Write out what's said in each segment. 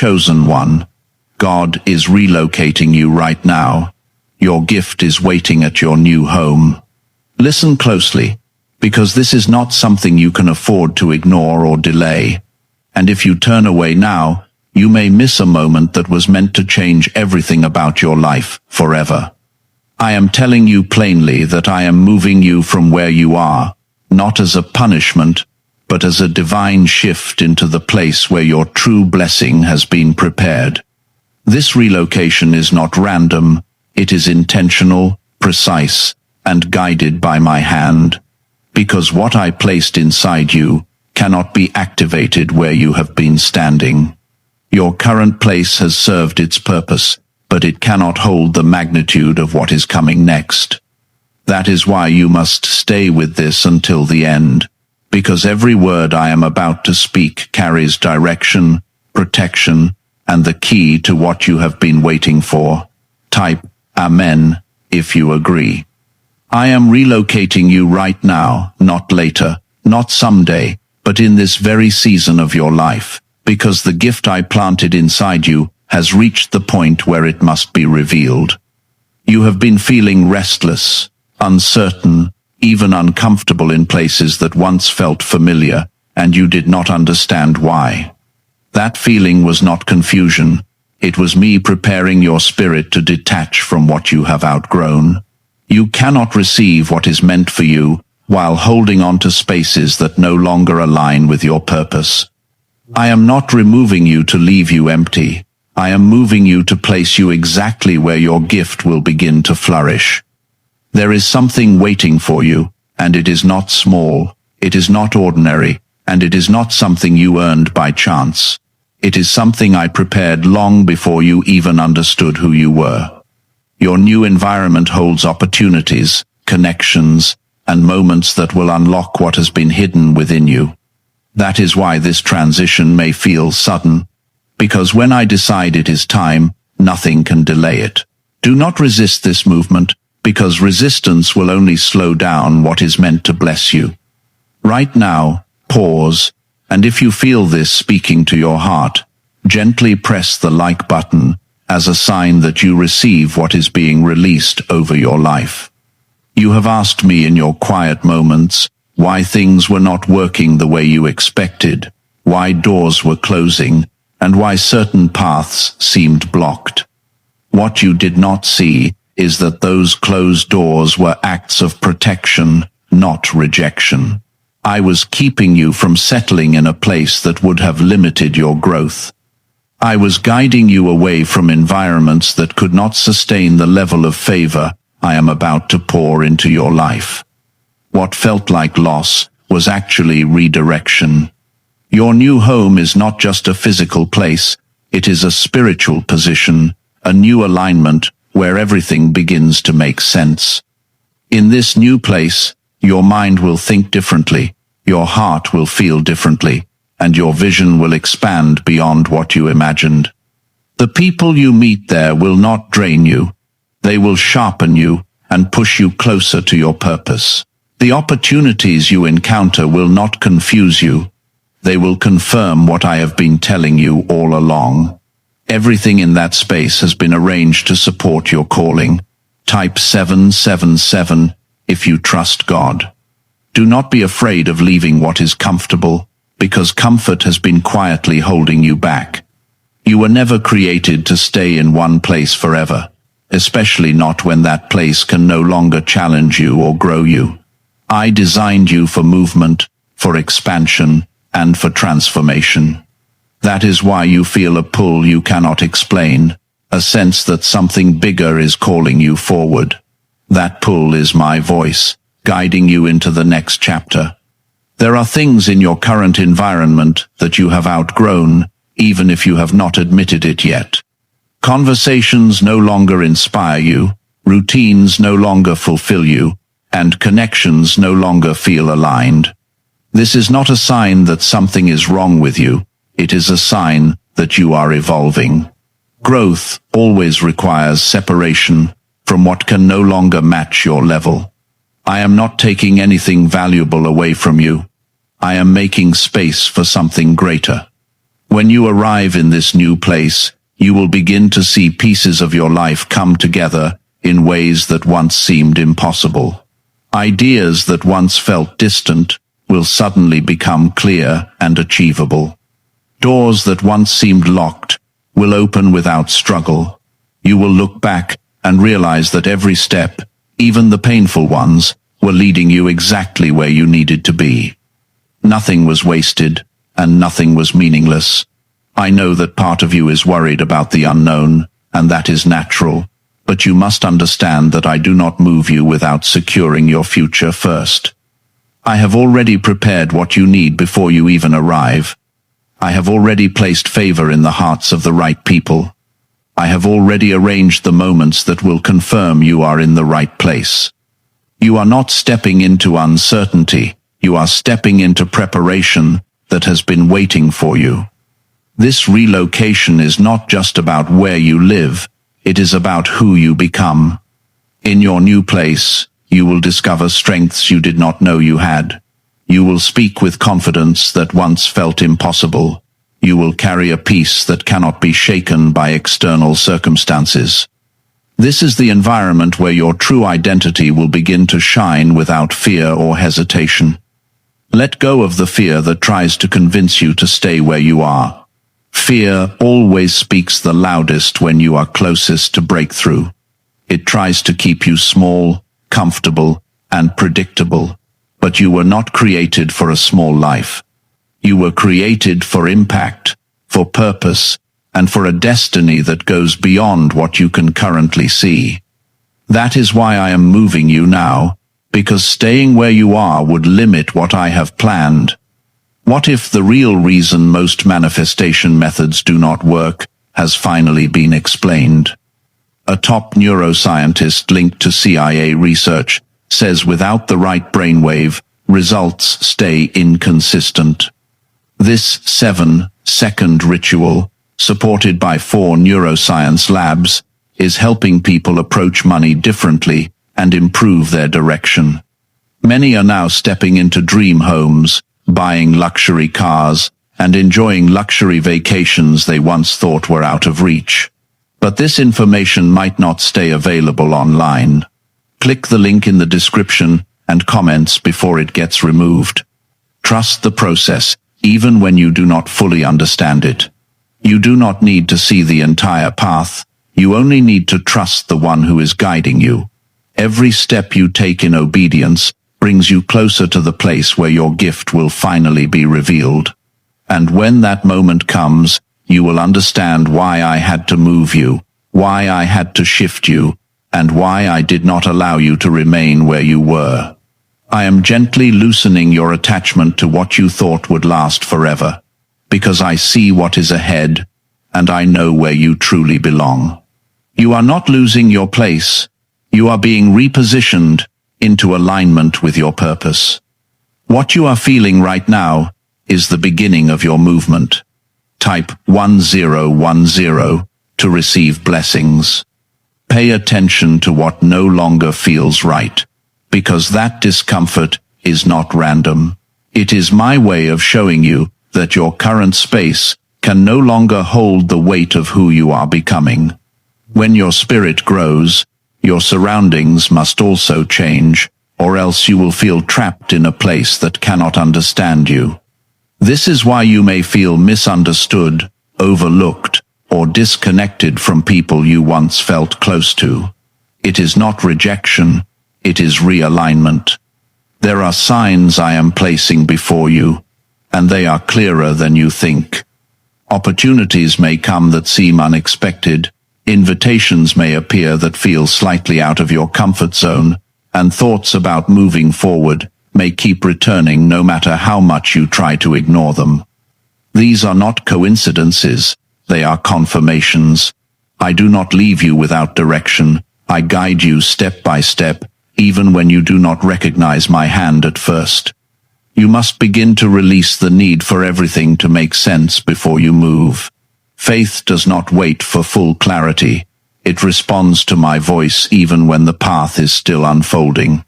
chosen one. God is relocating you right now. Your gift is waiting at your new home. Listen closely, because this is not something you can afford to ignore or delay. And if you turn away now, you may miss a moment that was meant to change everything about your life forever. I am telling you plainly that I am moving you from where you are, not as a punishment, but as a divine shift into the place where your true blessing has been prepared. This relocation is not random, it is intentional, precise, and guided by my hand, because what I placed inside you cannot be activated where you have been standing. Your current place has served its purpose, but it cannot hold the magnitude of what is coming next. That is why you must stay with this until the end, because every word I am about to speak carries direction, protection, and the key to what you have been waiting for. Type Amen if you agree. I am relocating you right now, not later, not someday, but in this very season of your life, because the gift I planted inside you has reached the point where it must be revealed. You have been feeling restless, uncertain, even uncomfortable in places that once felt familiar, and you did not understand why. That feeling was not confusion, it was me preparing your spirit to detach from what you have outgrown. You cannot receive what is meant for you while holding on to spaces that no longer align with your purpose. I am not removing you to leave you empty. I am moving you to place you exactly where your gift will begin to flourish. There is something waiting for you, and it is not small, it is not ordinary, and it is not something you earned by chance. It is something I prepared long before you even understood who you were. Your new environment holds opportunities, connections, and moments that will unlock what has been hidden within you. That is why this transition may feel sudden, because when I decide it is time, nothing can delay it. Do not resist this movement, because resistance will only slow down what is meant to bless you. Right now, pause, and if you feel this speaking to your heart, gently press the like button as a sign that you receive what is being released over your life. You have asked me in your quiet moments why things were not working the way you expected, why doors were closing, and why certain paths seemed blocked. What you did not see is that those closed doors were acts of protection, not rejection. I was keeping you from settling in a place that would have limited your growth. I was guiding you away from environments that could not sustain the level of favor I am about to pour into your life. What felt like loss was actually redirection. Your new home is not just a physical place, it is a spiritual position, a new alignment where everything begins to make sense. In this new place, your mind will think differently, your heart will feel differently, and your vision will expand beyond what you imagined. The people you meet there will not drain you. They will sharpen you and push you closer to your purpose. The opportunities you encounter will not confuse you. They will confirm what I have been telling you all along. Everything in that space has been arranged to support your calling. Type 777 if you trust God. Do not be afraid of leaving what is comfortable, because comfort has been quietly holding you back. You were never created to stay in one place forever, especially not when that place can no longer challenge you or grow you. I designed you for movement, for expansion, and for transformation. That is why you feel a pull you cannot explain, a sense that something bigger is calling you forward. That pull is my voice, guiding you into the next chapter. There are things in your current environment that you have outgrown, even if you have not admitted it yet. Conversations no longer inspire you, routines no longer fulfill you, and connections no longer feel aligned. This is not a sign that something is wrong with you. It is a sign that you are evolving. Growth always requires separation from what can no longer match your level. I am not taking anything valuable away from you. I am making space for something greater. When you arrive in this new place, you will begin to see pieces of your life come together in ways that once seemed impossible. Ideas that once felt distant will suddenly become clear and achievable. Doors that once seemed locked will open without struggle. You will look back and realize that every step, even the painful ones, were leading you exactly where you needed to be. Nothing was wasted, and nothing was meaningless. I know that part of you is worried about the unknown, and that is natural, but you must understand that I do not move you without securing your future first. I have already prepared what you need before you even arrive. I have already placed favor in the hearts of the right people. I have already arranged the moments that will confirm you are in the right place. You are not stepping into uncertainty, you are stepping into preparation that has been waiting for you. This relocation is not just about where you live, it is about who you become. In your new place, you will discover strengths you did not know you had. You will speak with confidence that once felt impossible. You will carry a peace that cannot be shaken by external circumstances. This is the environment where your true identity will begin to shine without fear or hesitation. Let go of the fear that tries to convince you to stay where you are. Fear always speaks the loudest when you are closest to breakthrough. It tries to keep you small, comfortable, and predictable. But you were not created for a small life. You were created for impact, for purpose, and for a destiny that goes beyond what you can currently see. That is why I am moving you now, because staying where you are would limit what I have planned. What if the real reason most manifestation methods do not work has finally been explained? A top neuroscientist linked to CIA research says without the right brainwave, results stay inconsistent. This 7-second ritual, supported by 4 neuroscience labs, is helping people approach money differently and improve their direction. Many are now stepping into dream homes, buying luxury cars, and enjoying luxury vacations they once thought were out of reach. But this information might not stay available online. Click the link in the description and comments before it gets removed. Trust the process, even when you do not fully understand it. You do not need to see the entire path, you only need to trust the one who is guiding you. Every step you take in obedience brings you closer to the place where your gift will finally be revealed. And when that moment comes, you will understand why I had to move you, why I had to shift you, and why I did not allow you to remain where you were. I am gently loosening your attachment to what you thought would last forever, because I see what is ahead, and I know where you truly belong. You are not losing your place, you are being repositioned into alignment with your purpose. What you are feeling right now is the beginning of your movement. Type 1010 to receive blessings. Pay attention to what no longer feels right, because that discomfort is not random. It is my way of showing you that your current space can no longer hold the weight of who you are becoming. When your spirit grows, your surroundings must also change, or else you will feel trapped in a place that cannot understand you. This is why you may feel misunderstood, overlooked, or disconnected from people you once felt close to. It is not rejection, it is realignment. There are signs I am placing before you, and they are clearer than you think. Opportunities may come that seem unexpected, invitations may appear that feel slightly out of your comfort zone, and thoughts about moving forward may keep returning no matter how much you try to ignore them. These are not coincidences, they are confirmations. I do not leave you without direction, I guide you step by step, even when you do not recognize my hand at first. You must begin to release the need for everything to make sense before you move. Faith does not wait for full clarity. It responds to my voice even when the path is still unfolding.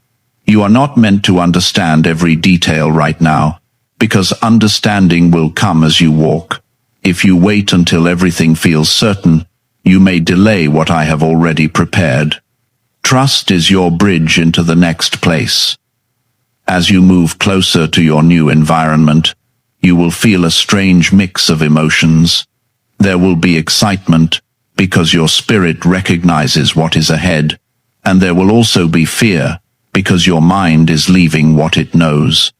You are not meant to understand every detail right now, because understanding will come as you walk. If you wait until everything feels certain, you may delay what I have already prepared. Trust is your bridge into the next place. As you move closer to your new environment, you will feel a strange mix of emotions. There will be excitement, because your spirit recognizes what is ahead, and there will also be fear, because your mind is leaving what it knows.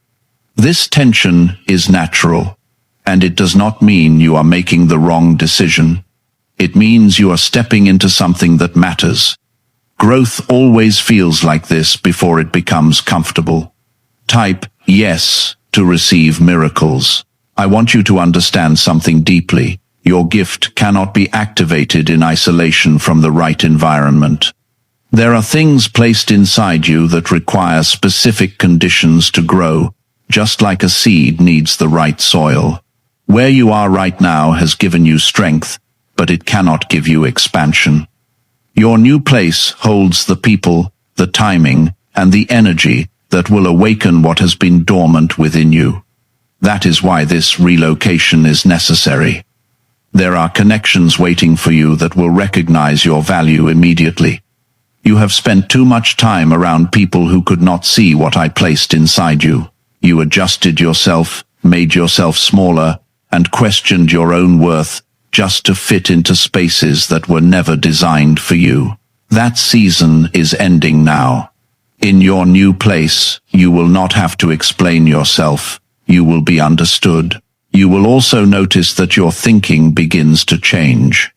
This tension is natural, and it does not mean you are making the wrong decision. It means you are stepping into something that matters. Growth always feels like this before it becomes comfortable. Type yes to receive miracles. I want you to understand something deeply. Your gift cannot be activated in isolation from the right environment. There are things placed inside you that require specific conditions to grow, just like a seed needs the right soil. Where you are right now has given you strength, but it cannot give you expansion. Your new place holds the people, the timing, and the energy that will awaken what has been dormant within you. That is why this relocation is necessary. There are connections waiting for you that will recognize your value immediately. You have spent too much time around people who could not see what I placed inside you. You adjusted yourself, made yourself smaller, and questioned your own worth just to fit into spaces that were never designed for you. That season is ending now. In your new place, you will not have to explain yourself. You will be understood. You will also notice that your thinking begins to change.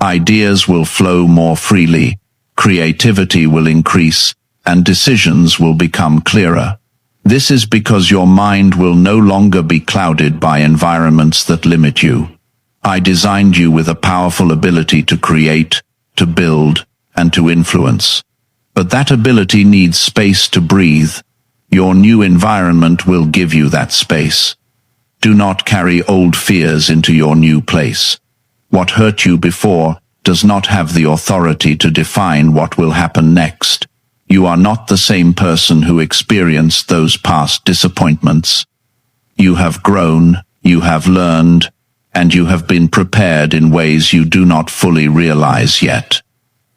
Ideas will flow more freely, creativity will increase, and decisions will become clearer. This is because your mind will no longer be clouded by environments that limit you. I designed you with a powerful ability to create, to build, and to influence. But that ability needs space to breathe. Your new environment will give you that space. Do not carry old fears into your new place. What hurt you before does not have the authority to define what will happen next. You are not the same person who experienced those past disappointments. You have grown, you have learned, and you have been prepared in ways you do not fully realize yet.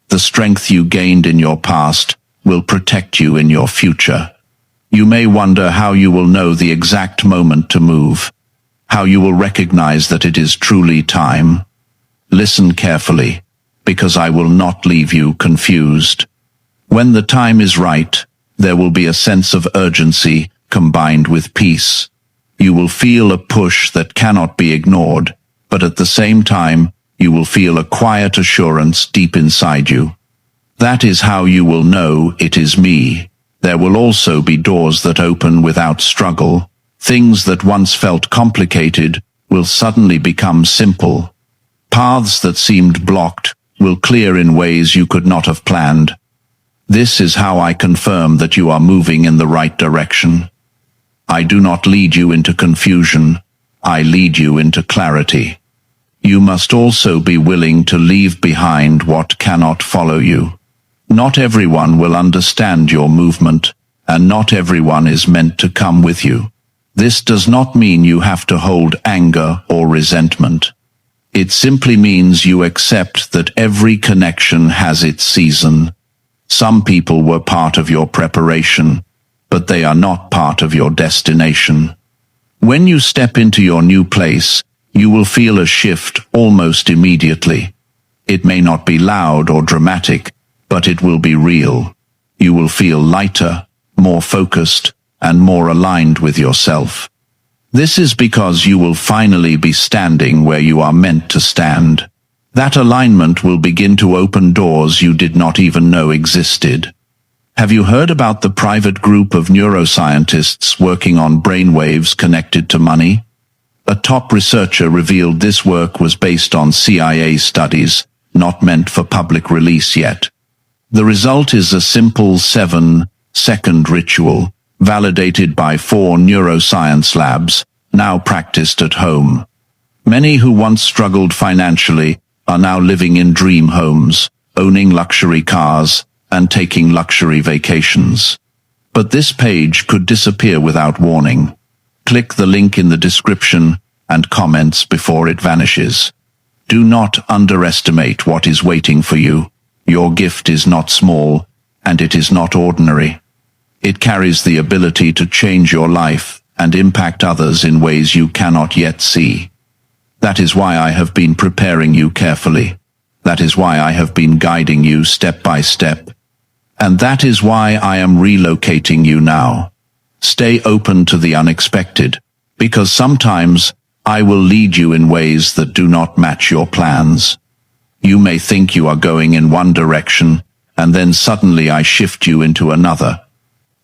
The strength you gained in your past will protect you in your future. You may wonder how you will know the exact moment to move, how you will recognize that it is truly time. Listen carefully, because I will not leave you confused. When the time is right, there will be a sense of urgency combined with peace. You will feel a push that cannot be ignored, but at the same time, you will feel a quiet assurance deep inside you. That is how you will know it is me. There will also be doors that open without struggle. Things that once felt complicated will suddenly become simple. Paths that seemed blocked will clear in ways you could not have planned. This is how I confirm that you are moving in the right direction. I do not lead you into confusion, I lead you into clarity. You must also be willing to leave behind what cannot follow you. Not everyone will understand your movement, and not everyone is meant to come with you. This does not mean you have to hold anger or resentment. It simply means you accept that every connection has its season. Some people were part of your preparation, but they are not part of your destination. When you step into your new place, you will feel a shift almost immediately. It may not be loud or dramatic, but it will be real. You will feel lighter, more focused, and more aligned with yourself. This is because you will finally be standing where you are meant to stand. That alignment will begin to open doors you did not even know existed. Have you heard about the private group of neuroscientists working on brainwaves connected to money? A top researcher revealed this work was based on CIA studies, not meant for public release yet. The result is a simple 7-second ritual, validated by 4 neuroscience labs, now practiced at home. Many who once struggled financially are now living in dream homes, owning luxury cars, and taking luxury vacations. But this page could disappear without warning. Click the link in the description and comments before it vanishes. Do not underestimate what is waiting for you. Your gift is not small, and it is not ordinary. It carries the ability to change your life and impact others in ways you cannot yet see. That is why I have been preparing you carefully. That is why I have been guiding you step by step. And that is why I am relocating you now. Stay open to the unexpected, because sometimes I will lead you in ways that do not match your plans. You may think you are going in one direction, and then suddenly I shift you into another.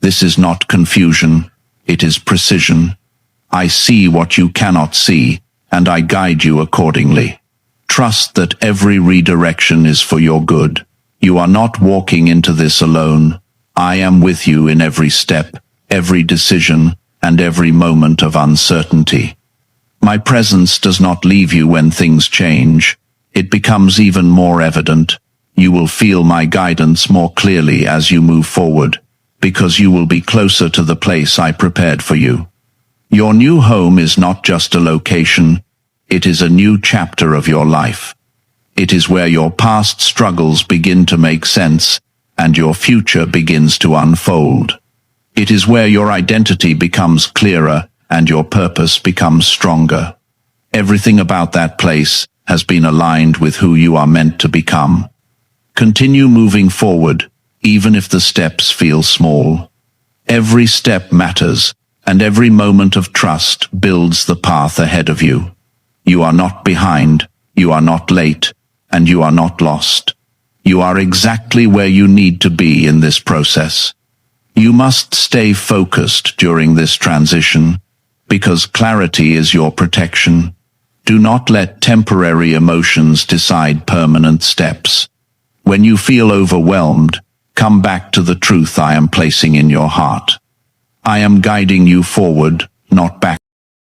This is not confusion, it is precision. I see what you cannot see, and I guide you accordingly. Trust that every redirection is for your good. You are not walking into this alone. I am with you in every step, every decision, and every moment of uncertainty. My presence does not leave you when things change. It becomes even more evident. You will feel my guidance more clearly as you move forward, because you will be closer to the place I prepared for you. Your new home is not just a location, it is a new chapter of your life. It is where your past struggles begin to make sense, and your future begins to unfold. It is where your identity becomes clearer, and your purpose becomes stronger. Everything about that place has been aligned with who you are meant to become. Continue moving forward, even if the steps feel small. Every step matters, and every moment of trust builds the path ahead of you. You are not behind, you are not late, and you are not lost. You are exactly where you need to be in this process. You must stay focused during this transition, because clarity is your protection. Do not let temporary emotions decide permanent steps. When you feel overwhelmed, come back to the truth I am placing in your heart. I am guiding you forward, not back.